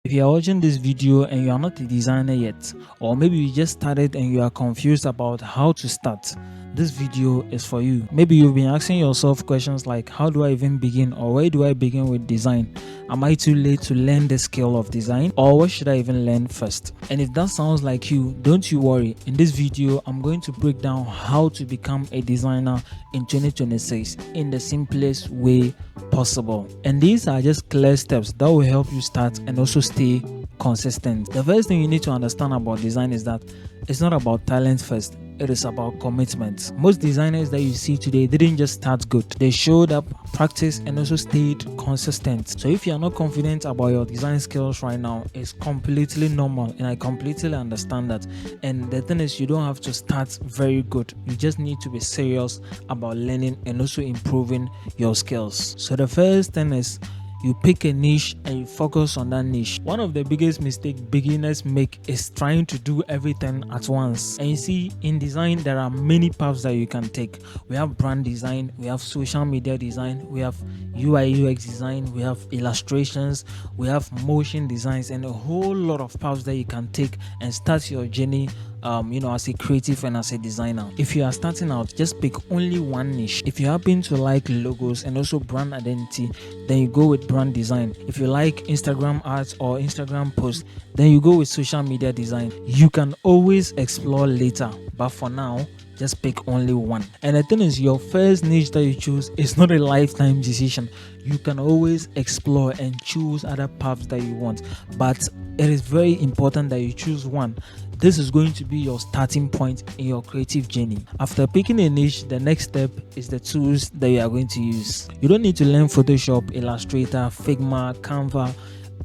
If you are watching this video and you are not a designer yet, or maybe you just started and you are confused about how to start, this video is for you. Maybe you've been asking yourself questions like, how do I even begin, or where do I begin with design? Am I too late to learn the skill of design, or what should I even learn first? And if that sounds like you, don't you worry. In this video, I'm going to break down how to become a designer in 2026 in the simplest way possible. And these are just clear steps that will help you start and also stay consistent. The first thing you need to understand about design is that it's not about talent first, it is about commitment. Most designers that you see today didn't just start good, they showed up, practiced, and also stayed consistent. So if you are not confident about your design skills right now, it's completely normal, and I completely understand that. And the thing is, you don't have to start very good, you just need to be serious about learning and also improving your skills. So the first thing is, you pick a niche and you focus on that niche. One of the biggest mistakes beginners make is trying to do everything at once. And you see, in design, there are many paths that you can take. We have brand design, we have social media design, we have UI UX design, we have illustrations, we have motion designs, and a whole lot of paths that you can take and start your journey as a creative and as a designer. If you are starting out, just pick only one niche. If you happen to like logos and also brand identity, then you go with brand design. If you like Instagram ads or Instagram posts, then you go with social media design. You can always explore later, but for now, just pick only one. And the thing is, your first niche that you choose is not a lifetime decision. You can always explore and choose other paths that you want, but it is very important that you choose one. This is going to be your starting point in your creative journey. After picking a niche, the next step is the tools that you are going to use. You don't need to learn Photoshop, Illustrator, Figma, Canva,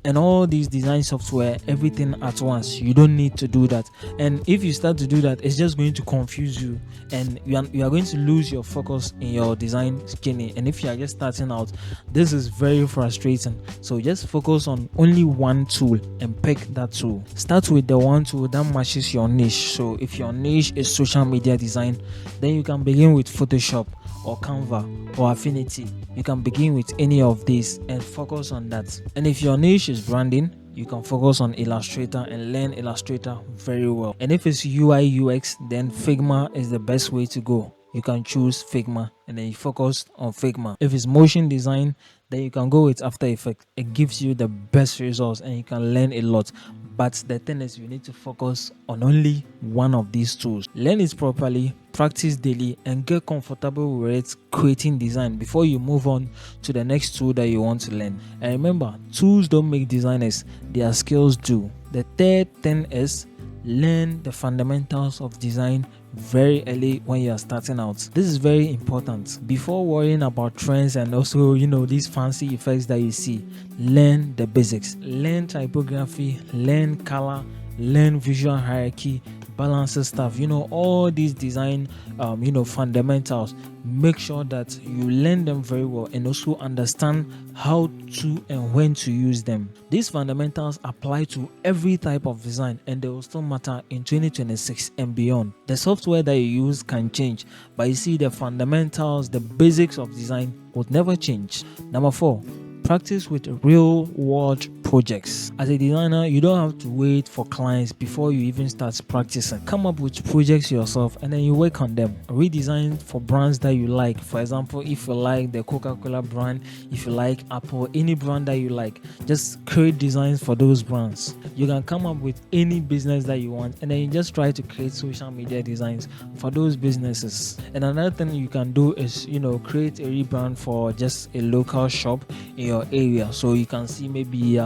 and all these design software, everything at once. You don't need to do that. And if you start to do that, it's just going to confuse you, and you are going to lose your focus in your design journey. And if you are just starting out, this is very frustrating. So just focus on only one tool and pick that tool. Start with the one tool that matches your niche. So if your niche is social media design, then you can begin with Photoshop or Canva or Affinity. You can begin with any of these and focus on that. And if your niche is branding, you can focus on Illustrator and learn Illustrator very well. And if it's UI UX, then Figma is the best way to go. You can choose Figma and then you focus on Figma. If it's motion design, then you can go with After Effects. It gives you the best results and you can learn a lot. But the thing is, you need to focus on only one of these tools. Learn it properly, practice daily, and get comfortable with it, creating design before you move on to the next tool that you want to learn. And remember, tools don't make designers, their skills do. The third thing is, learn the fundamentals of design very early when you are starting out. This is very important. Before worrying about trends and also these fancy effects that you see, learn the basics. Learn typography, learn color, learn visual hierarchy, balances stuff, all these design fundamentals. Make sure that you learn them very well and also understand how to and when to use them. These fundamentals apply to every type of design and they will still matter in 2026 and beyond. The software that you use can change, but you see, the fundamentals, the basics of design would never change. Number 4, practice with real world projects. As a designer, you don't have to wait for clients before you even start practicing. Come up with projects yourself and then you work on them. Redesign for brands that you like. For example, if you like the Coca-Cola brand, if you like Apple, any brand that you like, just create designs for those brands. You can come up with any business that you want and then you just try to create social media designs for those businesses. And another thing you can do is create a rebrand for just a local shop in your area. So you can see maybe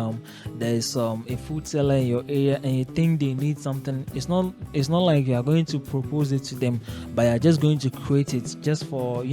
there's a food seller in your area and you think they need something. It's not like you are going to propose it to them, but you're just going to create it just for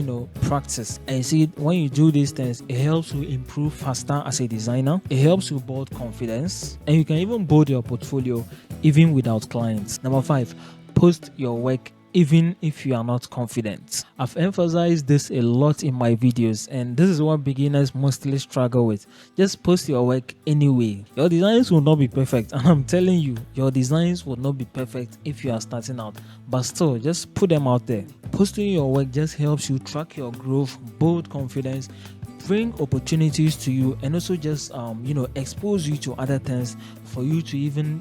practice. And you see, when you do these things, it helps you improve faster as a designer. It helps you build confidence, and you can even build your portfolio even without clients. Number 5, post your work even if you are not confident. I've emphasized this a lot in my videos, and this is what beginners mostly struggle with. Just post your work anyway. Your designs will not be perfect, and I'm telling you, your designs will not be perfect if you are starting out, but still, just put them out there. Posting your work just helps you track your growth, build confidence, bring opportunities to you, and also just expose you to other things for you to even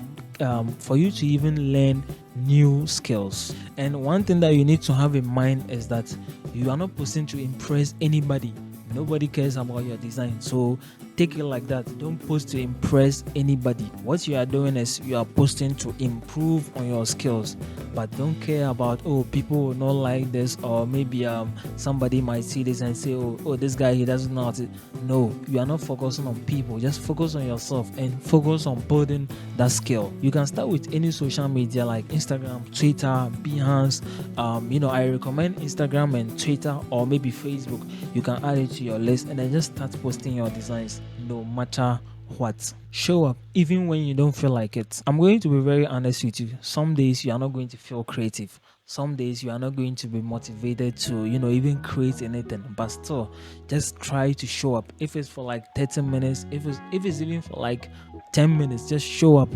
learn new skills. And one thing that you need to have in mind is that you are not posting to impress anybody. Nobody cares about your design, so take it like that. Don't post to impress anybody. What you are doing is you are posting to improve on your skills, but don't care about, oh, people will not like this, or maybe somebody might see this and say, oh, this guy, he doesn't know how to. No, you are not focusing on people. Just focus on yourself and focus on building that skill. You can start with any social media like Instagram, Twitter, Behance. I recommend Instagram and Twitter, or maybe Facebook. You can add it to your list and then just start posting your designs no matter what. Show up even when you don't feel like it. I'm going to be very honest with you. Some days you are not going to feel creative. Some days you are not going to be motivated to even create anything, but still just try to show up. If it's for like 30 minutes, if it's even for like 10 minutes, just show up.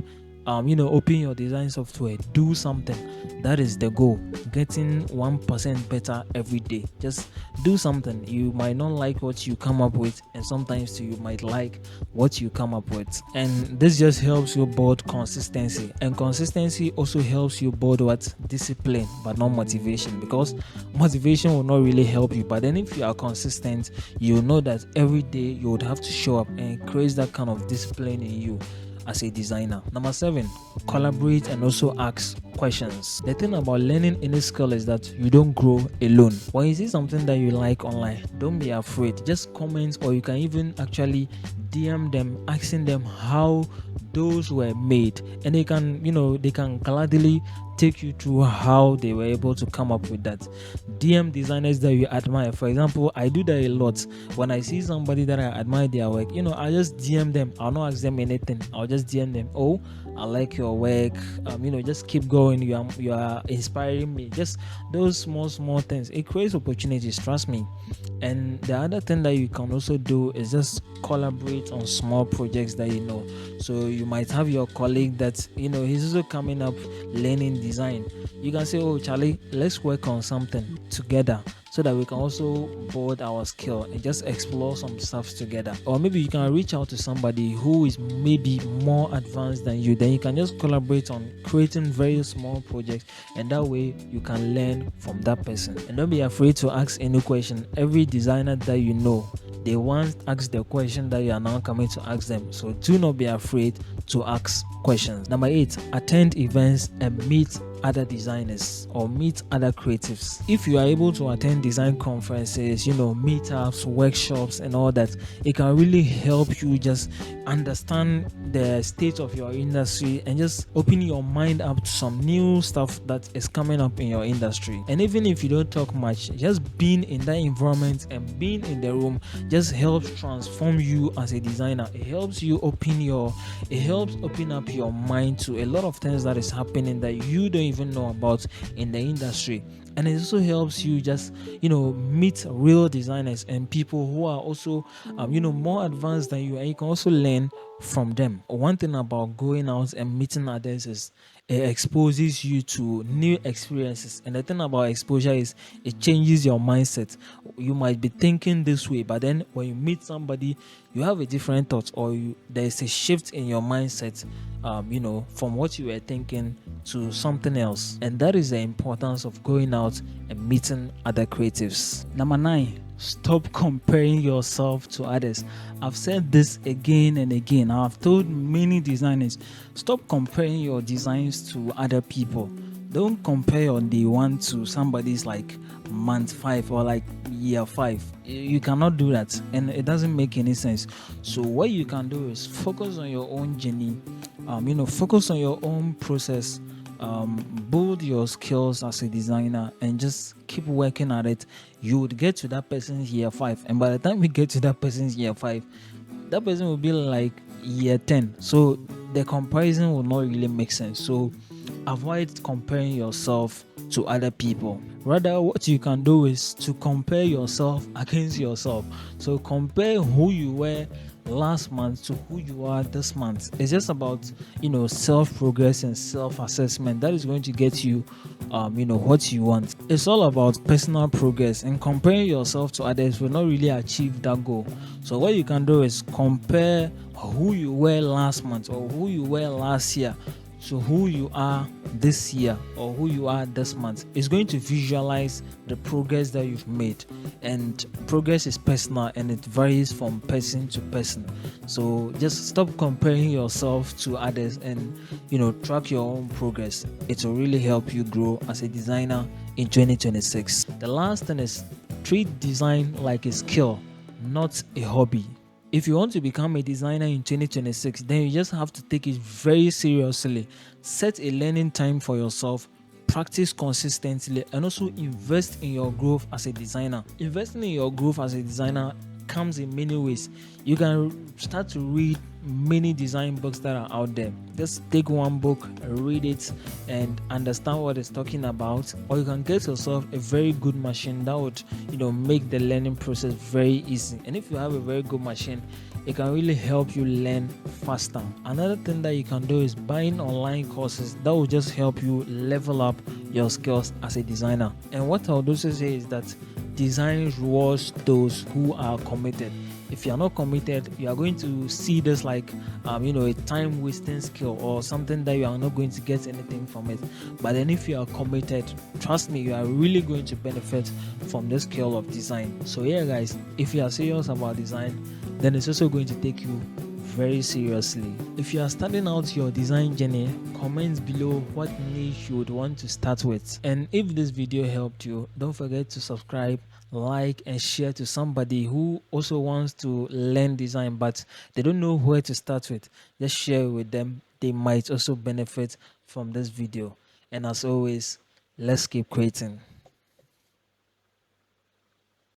Open your design software, do something. That is the goal. Getting 1% better every day. Just do something. You might not like what you come up with, and sometimes you might like what you come up with. And this just helps you build consistency. And consistency also helps you build what? Discipline, but not motivation. Because motivation will not really help you. But then if you are consistent, you know that every day you would have to show up, and create that kind of discipline in you as a designer. Number 7, collaborate and also ask questions. The thing about learning any skill is that you don't grow alone. When you see something that you like online, don't be afraid. Just comment, or you can even actually DM them, asking them how those were made, and they can gladly take you through how they were able to come up with that. DM designers that you admire. For example, I do that a lot. When I see somebody that I admire their work, I just DM them. I'll not ask them anything. I'll just DM them. Oh, I like your work. Just keep going. You are inspiring me. Just those small things. It creates opportunities. Trust me. And the other thing that you can also do is just collaborate on small projects that you know. So you might have your colleague that he's also coming up learning design. You can say, oh Charlie, let's work on something together, so that we can also build our skill and just explore some stuff together. Or maybe you can reach out to somebody who is maybe more advanced than you. Then you can just collaborate on creating very small projects, and that way you can learn from that person. And don't be afraid to ask any question. Every designer that you know, they once asked the question that you are now coming to ask them. So do not be afraid to ask questions. Number 8, attend events and meet other designers or meet other creatives. If you are able to attend design conferences, meetups, workshops and all that, it can really help you just understand the state of your industry and just open your mind up to some new stuff that is coming up in your industry. And even if you don't talk much, just being in that environment and being in the room just helps transform you as a designer. It helps open up your mind to a lot of things that is happening that you don't even know about in the industry. And it also helps you just meet real designers and people who are also more advanced than you, and you can also learn from them. One thing about going out and meeting others is it exposes you to new experiences. And the thing about exposure is it changes your mindset. You might be thinking this way, but then when you meet somebody, you have a different thought, or there's a shift in your mindset, from what you were thinking to something else. And that is the importance of going out and meeting other creatives. Number 9, stop comparing yourself to others. I've said this again and again. I've told many designers, stop comparing your designs to other people. Don't compare your day 1 to somebody's like month 5 or like year 5. You cannot do that, and it doesn't make any sense. So what you can do is focus on your own journey, focus on your own process, build your skills as a designer, and just keep working at it. You would get to that person's year 5, and by the time we get to that person's year 5, that person will be like year 10. So the comparison will not really make sense. So avoid comparing yourself to other people. Rather, what you can do is to compare yourself against yourself. So compare who you were last month to who you are this month. It's just about, self progress and self assessment that is going to get you, what you want. It's all about personal progress, and comparing yourself to others will not really achieve that goal. So what you can do is compare who you were last month or who you were last year to who you are this year or who you are this month. It's going to visualize the progress that you've made, and progress is personal and it varies from person to person. So just stop comparing yourself to others and track your own progress. It will really help you grow as a designer in 2026. The last thing is, treat design like a skill, not a hobby. If you want to become a designer in 2026, then you just have to take it very seriously. Set a learning time for yourself, practice consistently, and also invest in your growth as a designer. Investing in your growth as a designer comes in many ways. You can start to read many design books that are out there. Just take one book, read it, and understand what it's talking about. Or you can get yourself a very good machine that would, make the learning process very easy. And if you have a very good machine, it can really help you learn faster. Another thing that you can do is buying online courses that will just help you level up your skills as a designer. And what I'll also say is that design rewards those who are committed. If you are not committed, you are going to see this like a time wasting skill or something that you are not going to get anything from it. But then if you are committed, trust me, you are really going to benefit from the skill of design. So yeah guys, if you are serious about design, then it's also going to take you very seriously. If you are starting out your design journey, comment below what niche you would want to start with. And if this video helped you, don't forget to subscribe, like, and share to somebody who also wants to learn design but they don't know where to start with. Just share it with them. They might also benefit from this video. And as always, let's keep creating.